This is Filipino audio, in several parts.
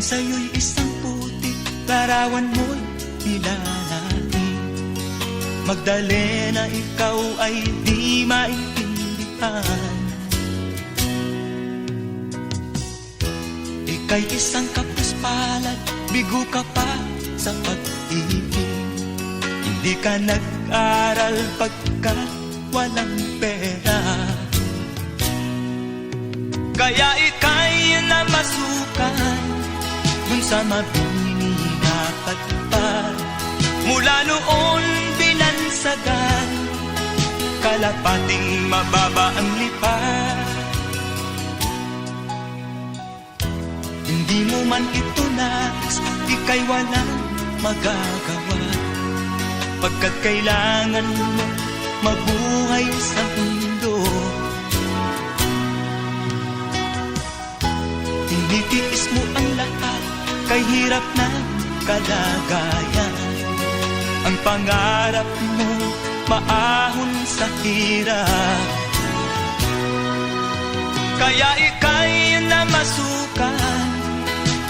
sa'yo'y isang putik, larawan mo'y nilalaki. Magdalena, ikaw ay di maintindihan. Ika'y isang kapuspalad, bigo ka pa sa pag-ibig. Hindi ka nag-aral pagkat walang pera. Kaya ika'y namasukan dun sa mabininapat pa. Mula noon binansagan, kalapating mababa ang lipat. Hindi mo man ito nais, ika'y walang magagawa, pagkat kailangan mo mabuhay sa mundo. Tinitiis mo ang lahat, kay hirap na kalagayan. Ang pangarap mo maahon sa hirap. Kaya ika'y namasukan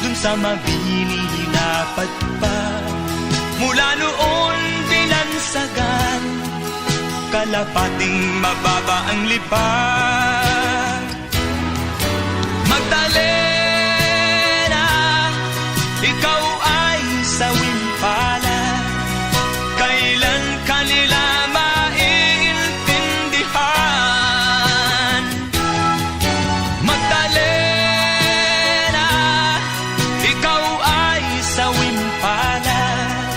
dun sa mabininapat pa. Mula noon binansagan, kalapating mababa ang lipat. Magdalena, ikaw ay sawing palad. Kailan kanila maiintindihan? Magdalena, ikaw ay sawing palad.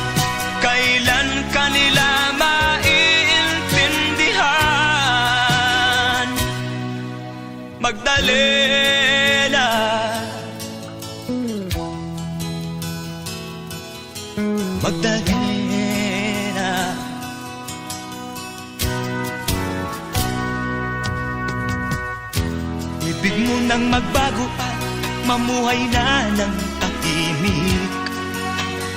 Kailan kanila maiintindihan? Magdalena, Magdalena. Ibig mo nang magbago at mamuhay na ng tahimik.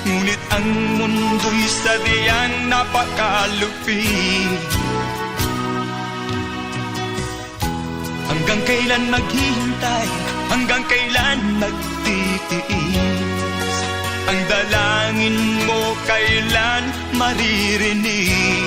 Ngunit ang mundo'y sadyang napakalupit. Hanggang kailan maghihintay? Hanggang kailan magtitiis? Ang dalangin mo kailan maririnig?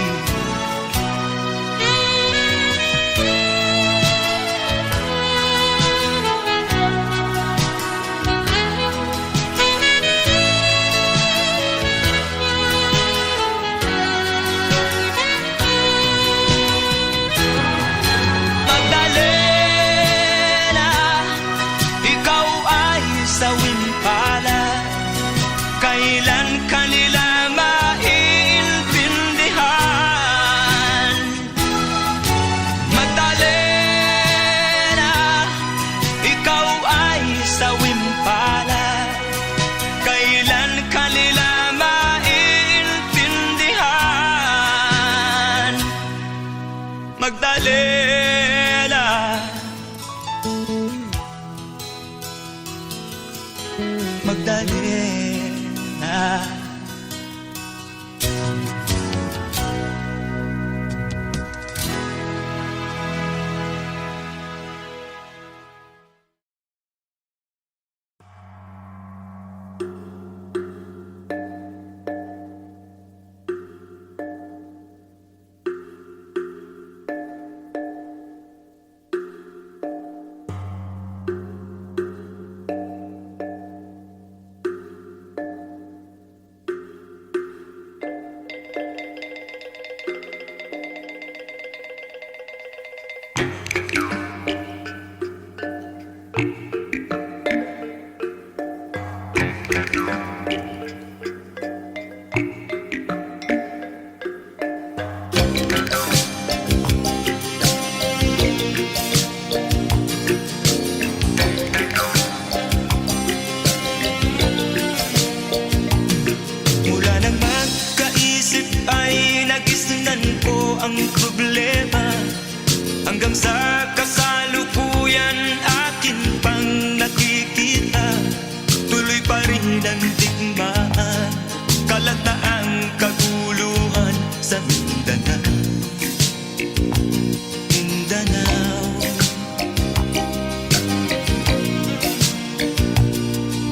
Kailan kanila maiintindihan? Magdalena, ikaw ay sawing palad. Kailan kanila maiintindihan? Magdalena, Magdalena. Ang problema hanggang sa kasalukuyan akin pang nakikita. Tuloy pa rin ang digmaan, kalataang kaguluhan sa Mindanao. Mindanao,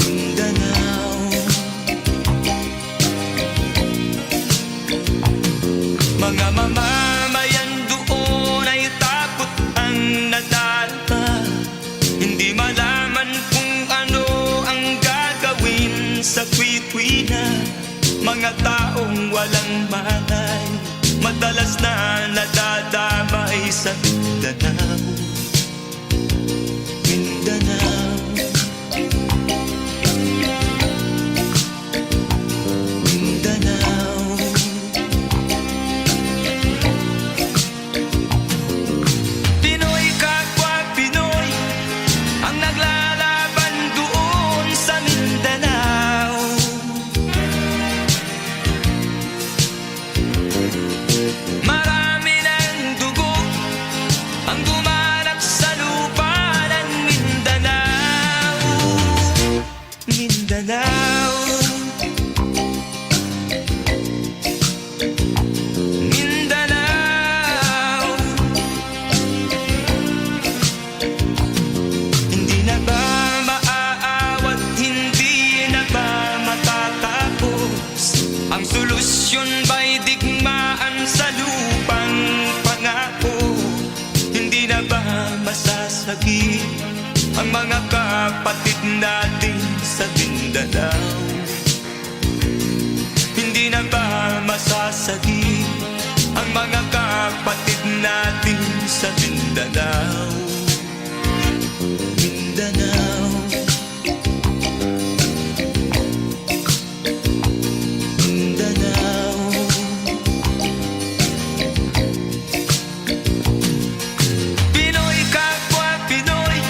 Mindanao. Mga mamamayan doon ay takot ang nadalpa. Hindi malaman kung ano ang gagawin sa kwit-kwina. Mga taong walang malay, madalas na nadadamay sa Mindanao. Mindanao, Mindanao. Pinoy kapwa Pinoy ang naglalaban doon sa Mindanao. Marami ng dugo ang dumarap sa lupa ng Mindanao. Mindanao, Mindanao. Hindi na ba maaawat, hindi na ba matatapos? Ang solusyon ba'y digmaan sa lupang pangako? Hindi na ba masasagi ang mga kapatid natin sa Mindanao? Hindi na ba masasagi ang mga kapatid natin sa Mindanao? Mindanao, Mindanao. Pinoy kapwa Pinoy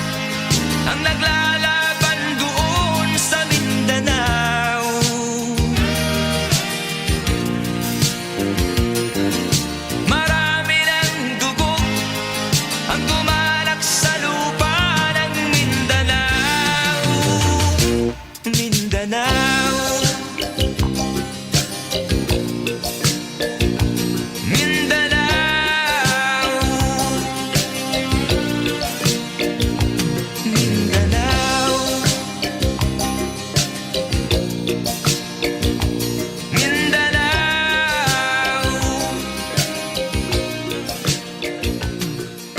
ang naglalaban doon sa Mindanao. Marami ng dugo ang tumalak sa lupa ng Mindanao. Mindanao, Mindanao, Mindanao, Mindanao,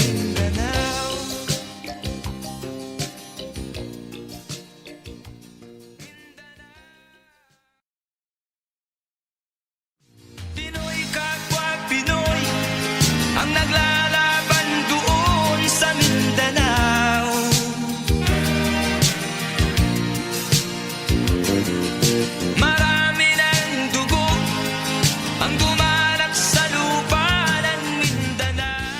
Mindanao. Pinoy kapwa Pinoy ang naglalaban doon sa Mindanao. Marami ng dugo ang dumalak sa lupa ng Mindanao.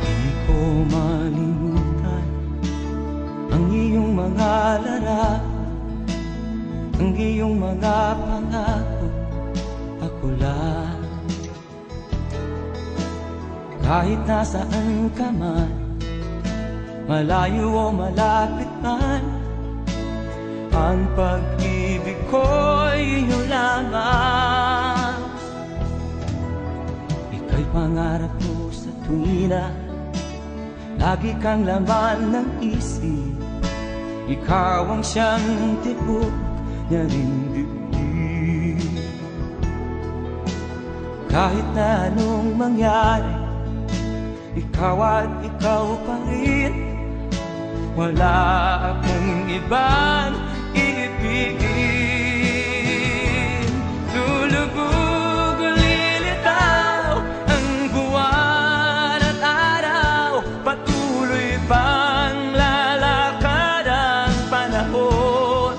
Di ko malimutan ang iyong mga larawan, ang iyong mga pangako. Ako lang, kahit nasaan ka man, malayo o malapit man, ang pag-ibig ko'y iyo lamang. Ika'y pangarap ko sa tuwina, lagi kang laman ng isip. Ikaw ang siyang tibok niya ring dibdib. Kahit na anong mangyari, ikaw at ikaw pa rin. Wala akong ibang iibigin. Lulubog o lilitaw ang buwan at araw, patuloy pang lalakad ang panahon.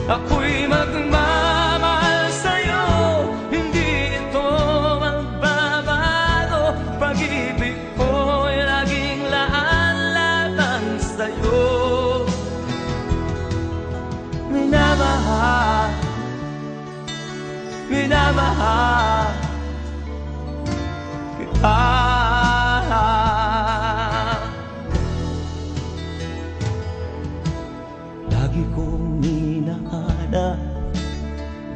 Ako'y magmamahal sa'yo, hindi ito magbabago. Pag-ibig ko'y laging laan lamang sa'yo. Minamahal, minamahal kita.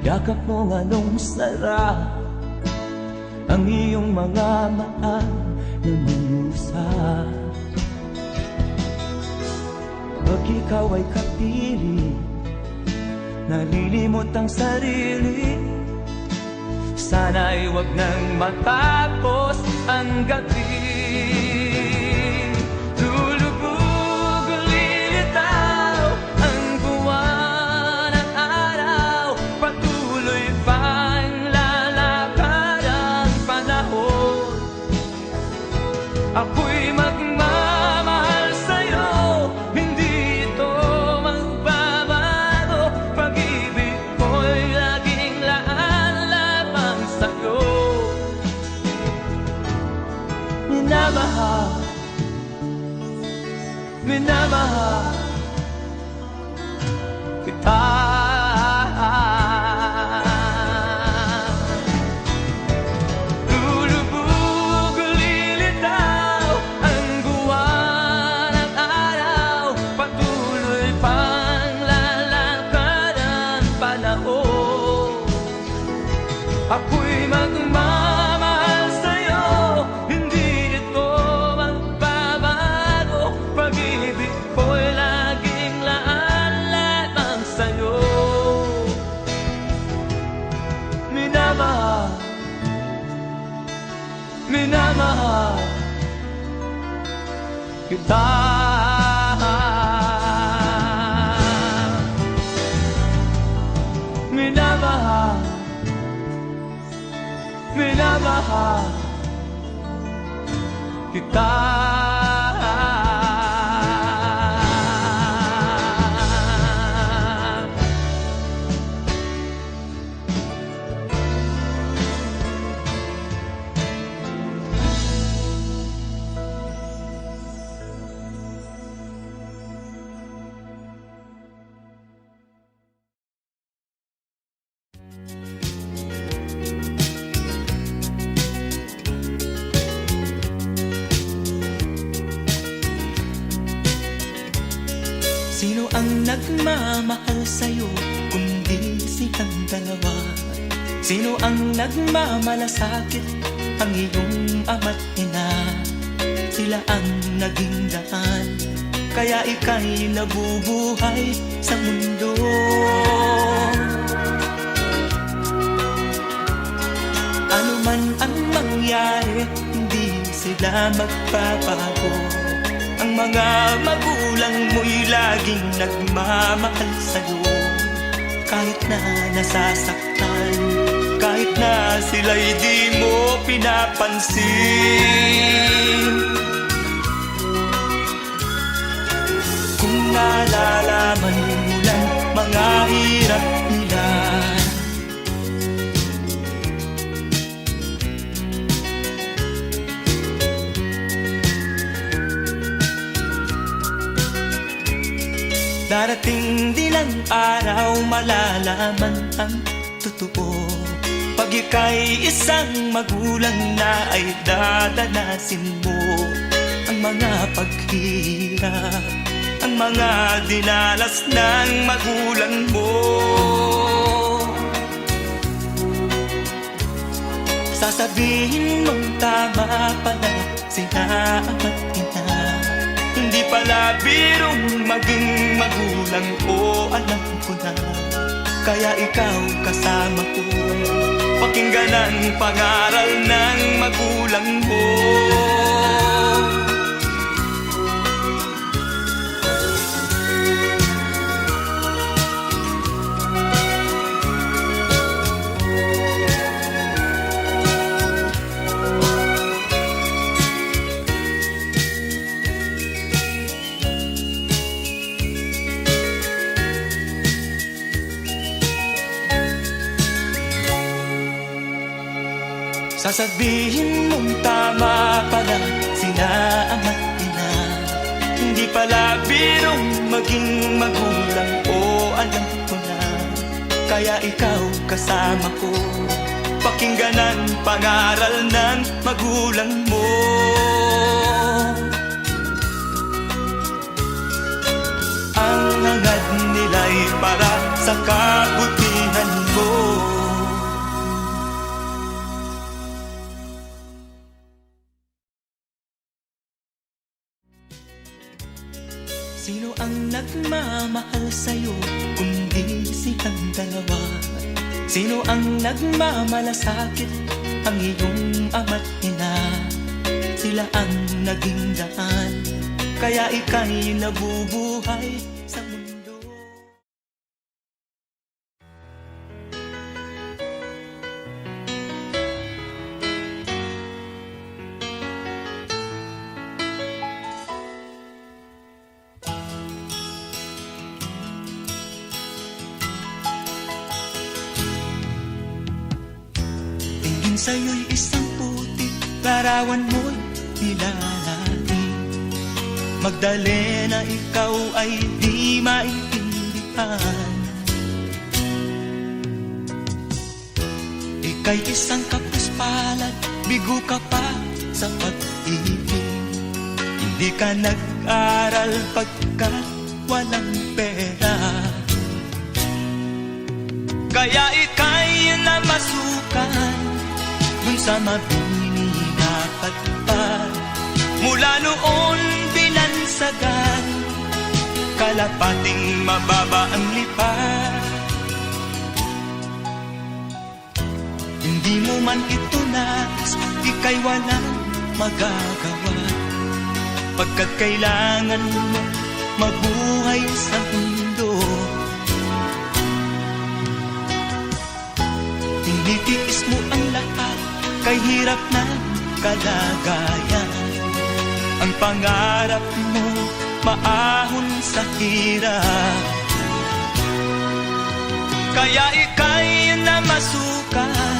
Yakap mo anong sarap, ang iyong mga mata nangungusap. Pag ikaw ay kapili, nalilimot ang sarili. Sana'y wag nang matapos ang gabi. Lulubog, lilitaw ang buwan at araw. Patuloy pang lalakad ang panahon. Ako'y magmamahal sa'yo, hindi ito magbabago. Pag-ibig ko'y laging laan lamang sa'yo. Minamahal, minamahal kita. Lulubog, lilitaw ang buwan at araw. Patuloy pang lalakad ang panahon. Ako'y magmamahal sa'yo, hindi ito magbabago. Pag-ibig ko'y laging laan lamang sa'yo. Minamahal, minamahal kita. Minamahal, minamahal kita. Sino ang nagmamahal sa'yo kundi silang dalawa? Sino ang nagmamalasakit, ang iyong ama't ina? Sila ang naging daan, kaya ika'y nabubuhay sa mundo. Ano man ang mangyari, hindi sila magbabago. Ang mga magulang mo'y laging nagmamahal sa'yo. Kahit na nasasaktan, kahit na sila'y di mo pinapansin. Kung nalalaman mo lang mga hirap nila, darating din ang araw, malalaman ang totoo. Pag ika'y isang magulang na, ay dadanasin mo ang mga paghihirap, ang mga dinalas ng magulang mo. Sasabihin mong tama pala sila ama't ina. Hindi pala birong maging magulang ko, alam ko na. Kaya ikaw kasama ko, pakinggan ang pangaral ng magulang mo. Sasabihin mong tama pala sila ama't ina. Hindi pala birong maging magulang ko, alam ko na. Kaya ikaw kasama ko, pakinggan ang pangaral ng magulang mo. ang hangad nila'y para sa kabutihan mo. Sino ang nagmamahal sa'yo kundi silang dalawa? Sino ang nagmamalasakit, ang iyong ama't ina? Sila ang naging daan, kaya ika'y nabubuhay sa mundo. Tingin sa'yo'y isang putik, larawan mo'y nilalaki. Magdalena, ikaw ay di maintindihan. Ika'y isang kapuspalad, bigo ka pa sa pag-ibig. Hindi ka nag-aral pagkat walang pera, kaya ika'y namasukan dun sa mabini na patpad. Mula noon binansagan, kalapating mababa ang lipad. Hindi mo man ito nais, ika'y walang magagawa, pagkat kailangan mo mabuhay sa mundo. Tinitiis mo ang lahat, kay hirap na kalagayan. Ang pangarap mo maahon sa hirap, kaya ika'y namasukan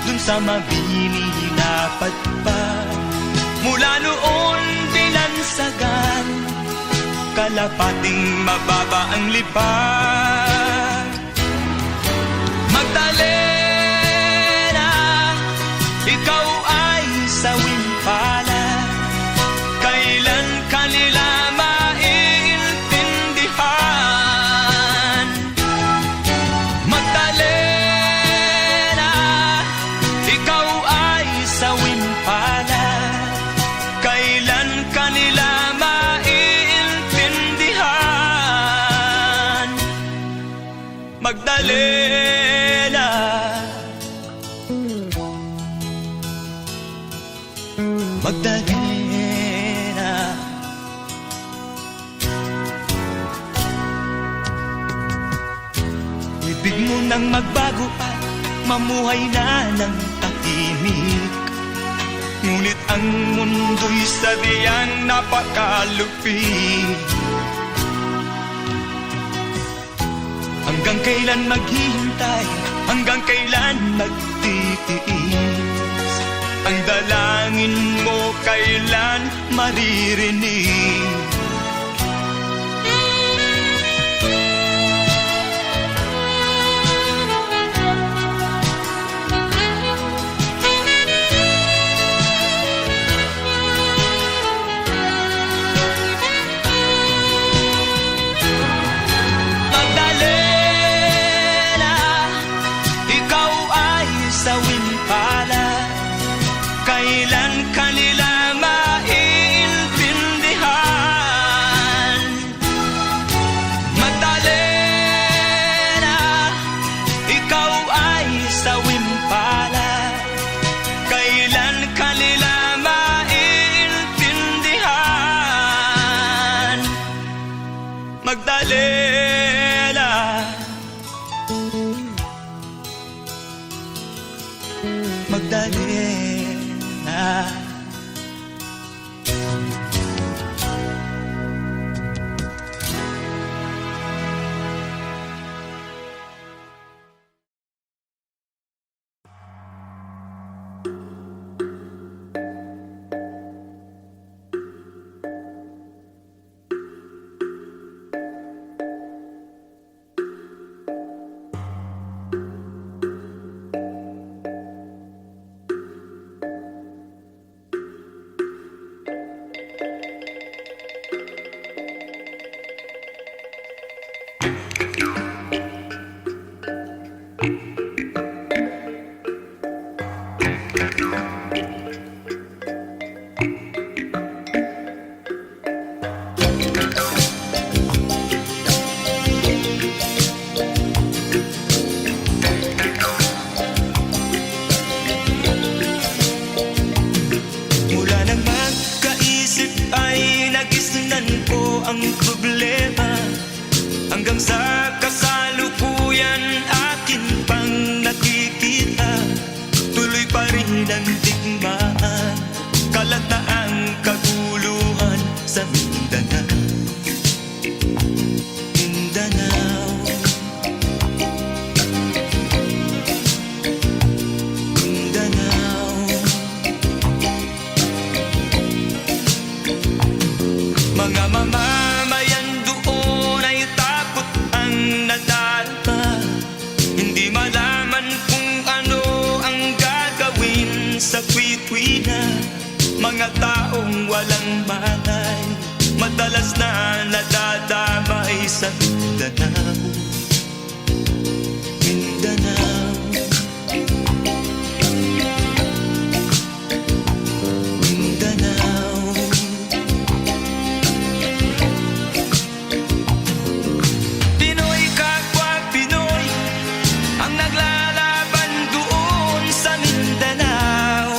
dun sa mabini na patpad. Mula noon binansagan, kalapating mababa ang lipad. Magdalena, ikaw ay sawing palad, kailan kanila maiintindihan? Magdalena, ikaw ay sawing palad, kailan kanila maiintindihan? Magdalena, Magdalena, ibig mo nang magbago at mamuhay na ng tahimik. Ngunit ang mundo'y sadyang napakalupit. Hanggang kailan maghihintay, hanggang kailan magtitiis? Ang dalangin mo kailan maririnig? Magdalena, ikaw ay sawing palad, kailan kanila maiintindihan? Magdalena, ikaw ay sawing palad, kailan kanila maiintindihan? Magdalena, Magdalena. mga taong walang malay, madalas na nadadamay sa Mindanao. Mindanao, Mindanao. Pinoy kapwa Pinoy ang naglalaban doon sa Mindanao.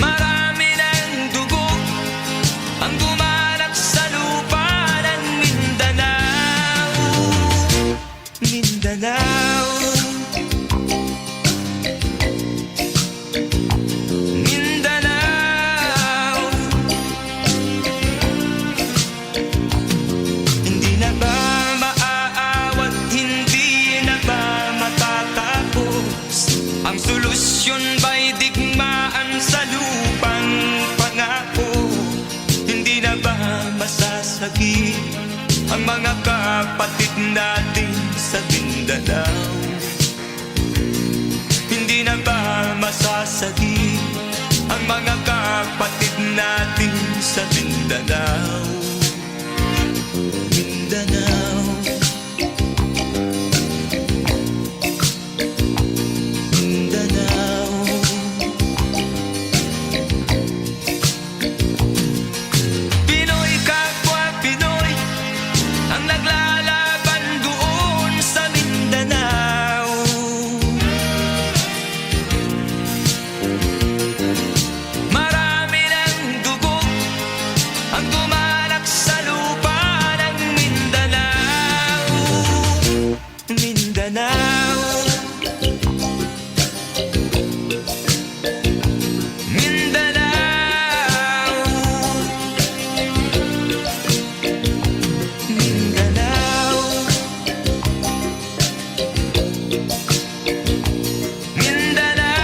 Marami ng dugo ang dumalak sa lupa ng Mindanao. Mindanao, Mindanao. hindi na ba maaawat, hindi na ba matatapos? Ang solusyon ba'y digmaan sa lupang pangako? Hindi na ba masasagi ang mga kapatid natin sa Mindanao? Hindi na ba masasagi ang mga kapatid natin sa Mindanao? Mindanao, Mindanao. Pinoy kapwa Pinoy ang naglalaban doon sa Mindanao. Marami ng dugo ang dumalak sa lupa ng Mindanao. Mindanao, Mindanao. Mindanao, Mindanao.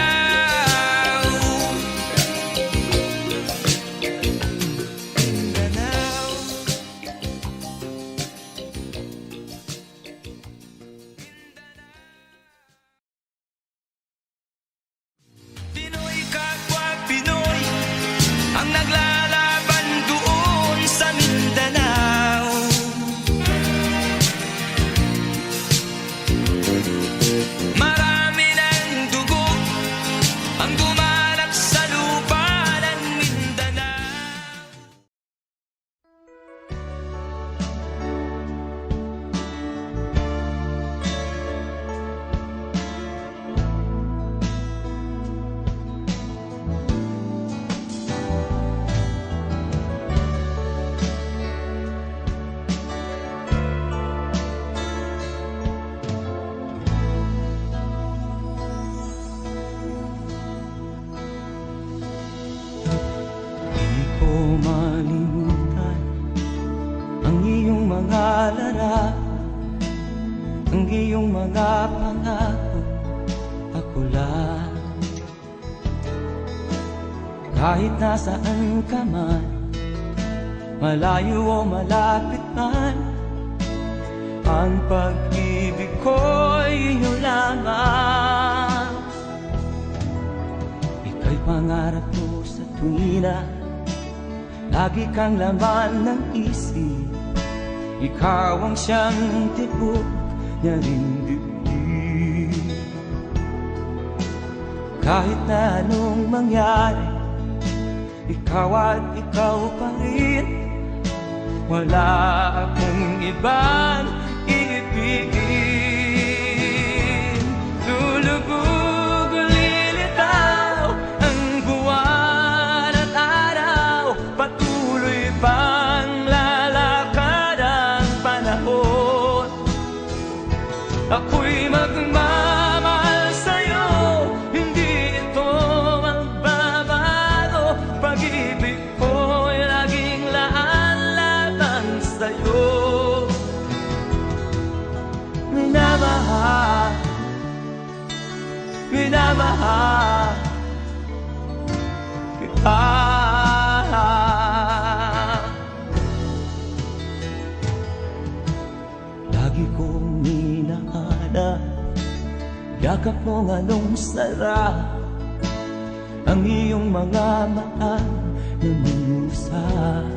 Pinoy kapwa Pinoy ang naglalaban doon sa Mindanao. Marami ng dugo ang dumalak sa lupa ng Mindanao. Di ko malimutan ang iyong mga larawan, ang iyong mga pangako, ako lang. Kahit nasaan ka man, malayo o malapit man, ang pag-ibig ko'y iyo lamang. Ika'y pangarap ko sa tuwina, lagi kang laman ng isip. Ikaw ang siyang tibok niya rin dibdib. Kahit na anong mangyari, ikaw at ikaw pa rin. Wala akong ibang iibigin. Lulubog o lilitaw ang buwan at araw, patuloy pang lalakad ang panahon. Ako'y magmamahal sa'yo, hindi ito magbabago. Pag-ibig ko'y laging laan-laban sa'yo. Minamahal, minamahal kita. Lagi kong hinahanap yakap mo anong sarap, ang iyong mga mata nangungusap.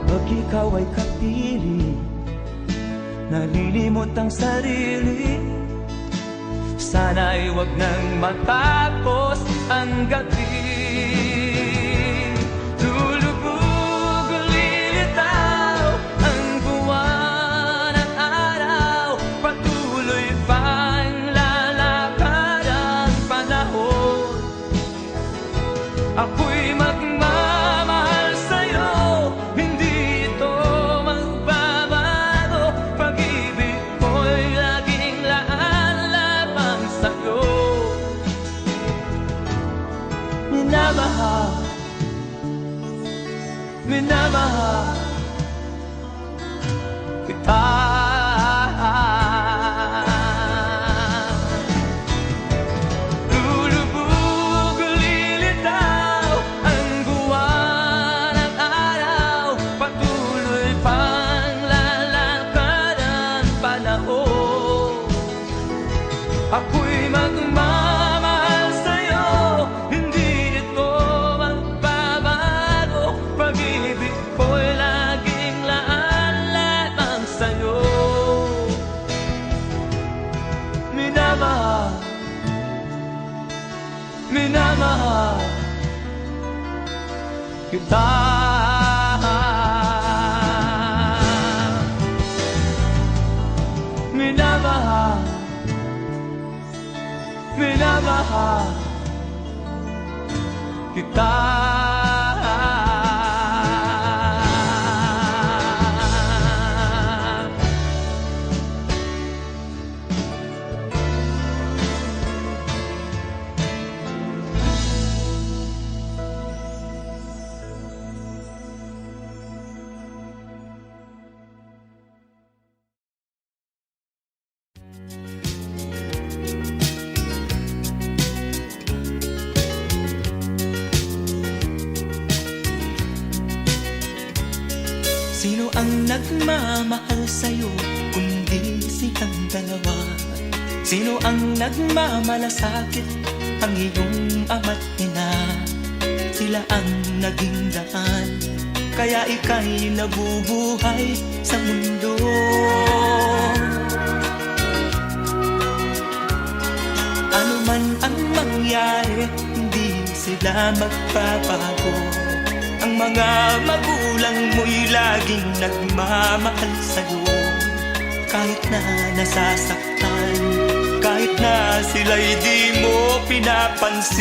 Pag ikaw ay kapili, nalilimot ang sarili. Sana'y wag nang matapos ang gabi. Lulubog, lilitaw ang buwan at araw, patuloy pang lalakad ang panahon. Ako'y magmamahal sa'yo, hindi ito magbabago. Pag-ibig ko'y laging laan lamang sa'yo. Minamahal, minamahal kita. Lulubog, lilitaw ang buwan at araw, patuloy pang lalakad ang panahon. Ako'y magmamahal sa'yo, hindi ito magbabago. Pag-ibig ko'y laging laan lamang sa'yo. Minamahal, minamahal kita. Minamahal, minamahal kita. Sino ang nagmamahal sa'yo kundi silang dalawa? Sino ang nagmamalasakit, ang iyong ama't ina? Sila ang naging daan, kaya ika'y nabubuhay sa mundo. Ano man ang mangyari, hindi sila magbabago. Ang mga magulang mo'y laging nagmamahal sa'yo. Kahit na nasasaktan, kahit na sila'y di mo pinapansin.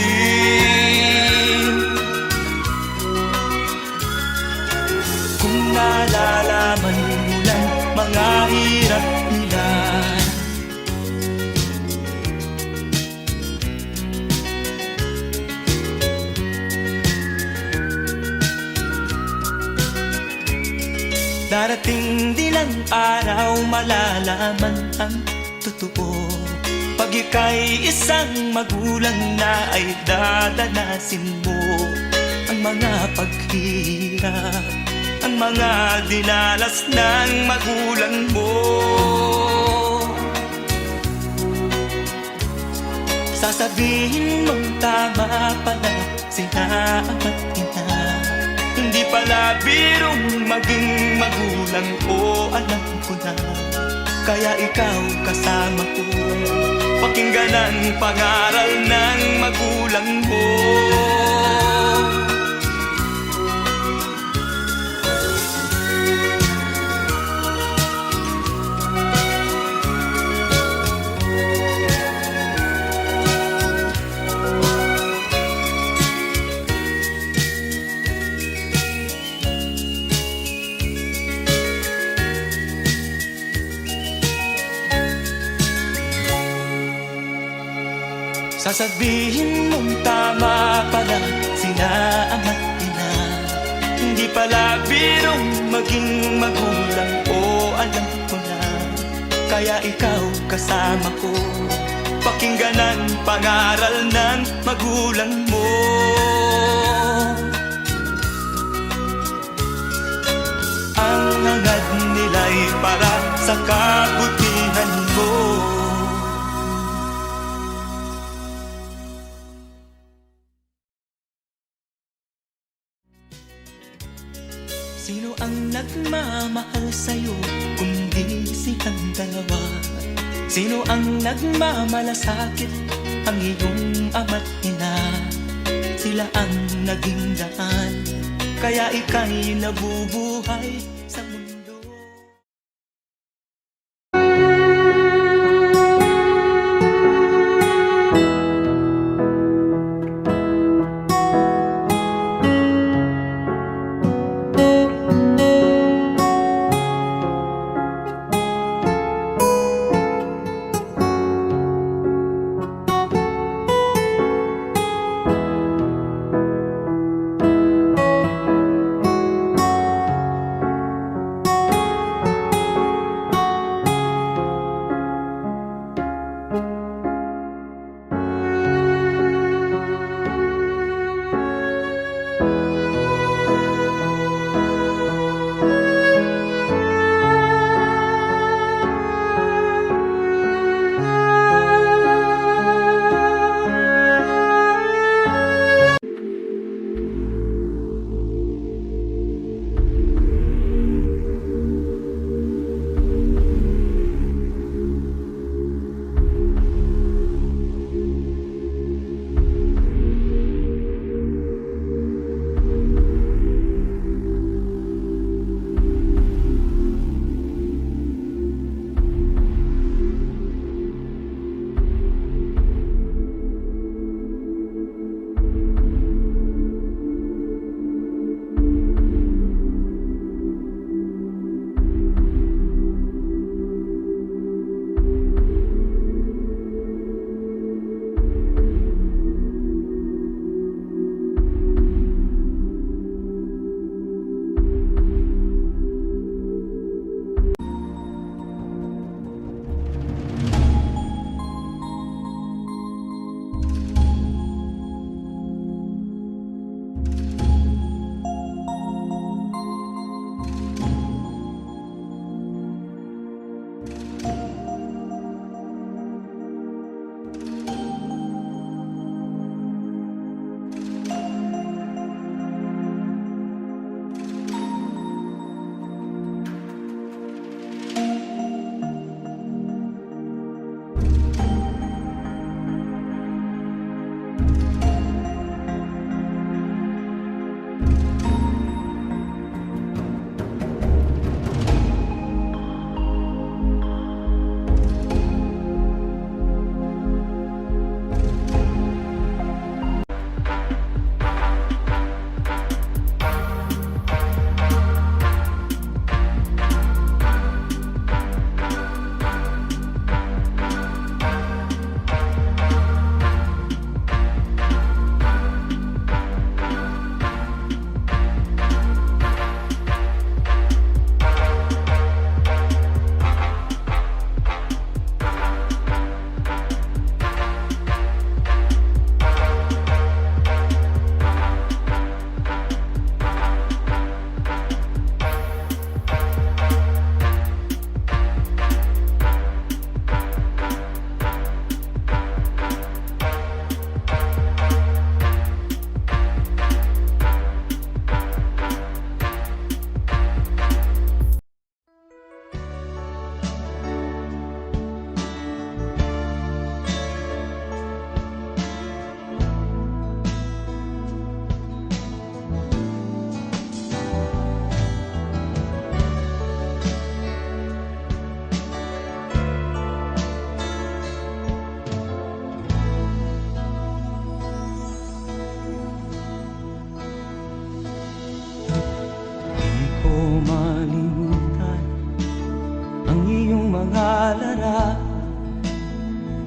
Kung nalalaman mo lang mga hirap nila, darating din ang araw, malalaman ang totoo. Pag ika'y isang magulang na, ay dadanasin mo ang mga paghihirap, ang mga dinalas ng magulang mo. Sasabihin mong tama pala sila ama't ina. Hindi pala birong maging magulang, o alam ko na. Kaya ikaw kasama ko, pakinggan ang pangaral ng magulang mo. Sasabihin mong tama pala sila ama't ina. Hindi pala birong maging magulang, o alam ko na. Kaya ikaw kasama ko, pakinggan ang pangaral ng magulang mo. Ang hangad nila'y para sa kabutihan mo. ang nagmamahal sa'yo kundi silang dalawa? Sino ang nagmamalasakit? Ang iyong ama't ina. Sila ang naging daan, kaya ika'y nabubuhay sa mundo.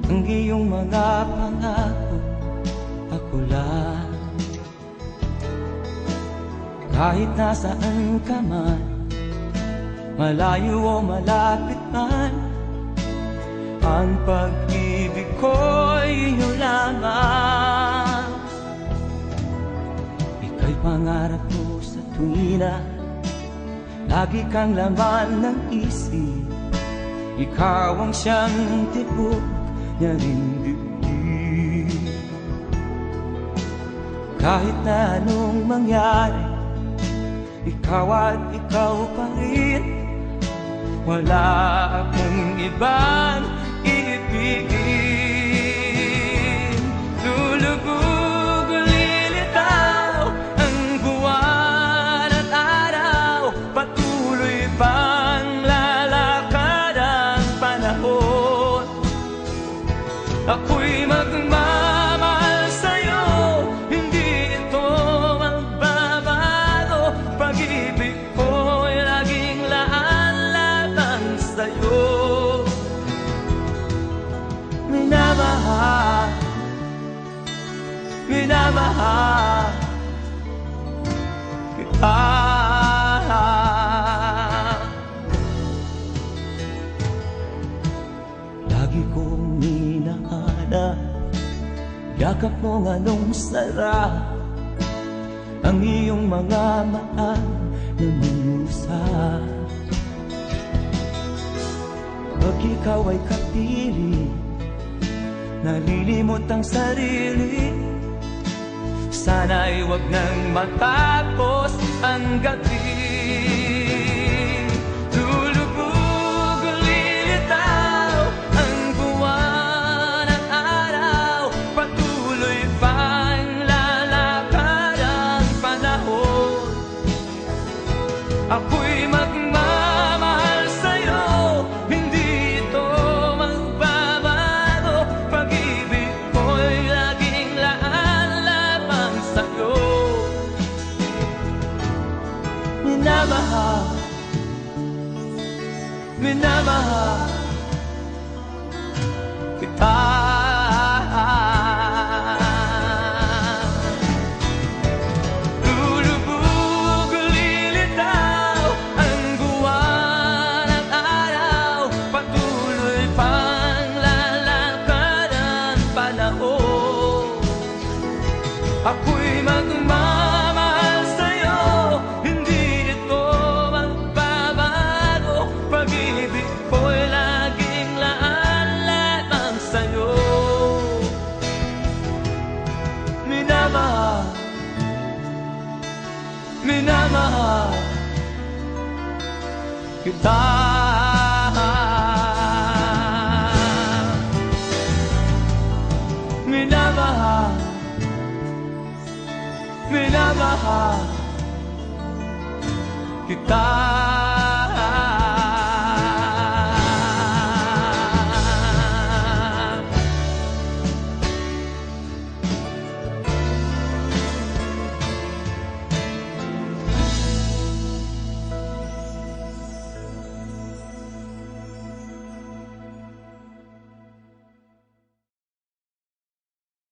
ang iyong mga pangako, ako lang. Kahit nasaan ka man, malayo o malapit man, ang pag-ibig ko'y iyo lamang. Ika'y pangarap ko sa tuwina, lagi kang laman ng isip. Ikaw ang siyang tibok niya rin dibdib. Kahit na anong mangyari, ikaw at ikaw pa rin. Wala akong ibang iibigin. Lulubog o lilitaw ang buwan at araw, patuloy pang lalakad ang panahon. Ako'y magmamahal sa'yo, hindi ito magbabago. Pag-ibig ko'y laging laan-laan sa'yo. Minamahal, minamahal kita. Lagi kong hinahanap yakap mong anong sarap, ang iyong mga mata na minusap. Pag ikaw ay kapiling, nalilimot ang sarili. Sana'y wag nang matapos ang gabi. Lulubog o lilitaw ang buwan at araw, patuloy pang lalakad ang panahon. Ako'y magmamahal sa'yo, hindi ito magbabago. Pag-ibig ko'y laging laan-lamang sa'yo. Minamahal, minamahal kita. Lulubog o lilitaw ang buwan at araw, patuloy pang lalakad ang panahon. Ako'y magmamahal sa'yo, hindi ito magbabago. Pag-ibig ko'y laging laan-lamang sa'yo. Minamahal, minamahal kita. Minamahal, minamahal kita.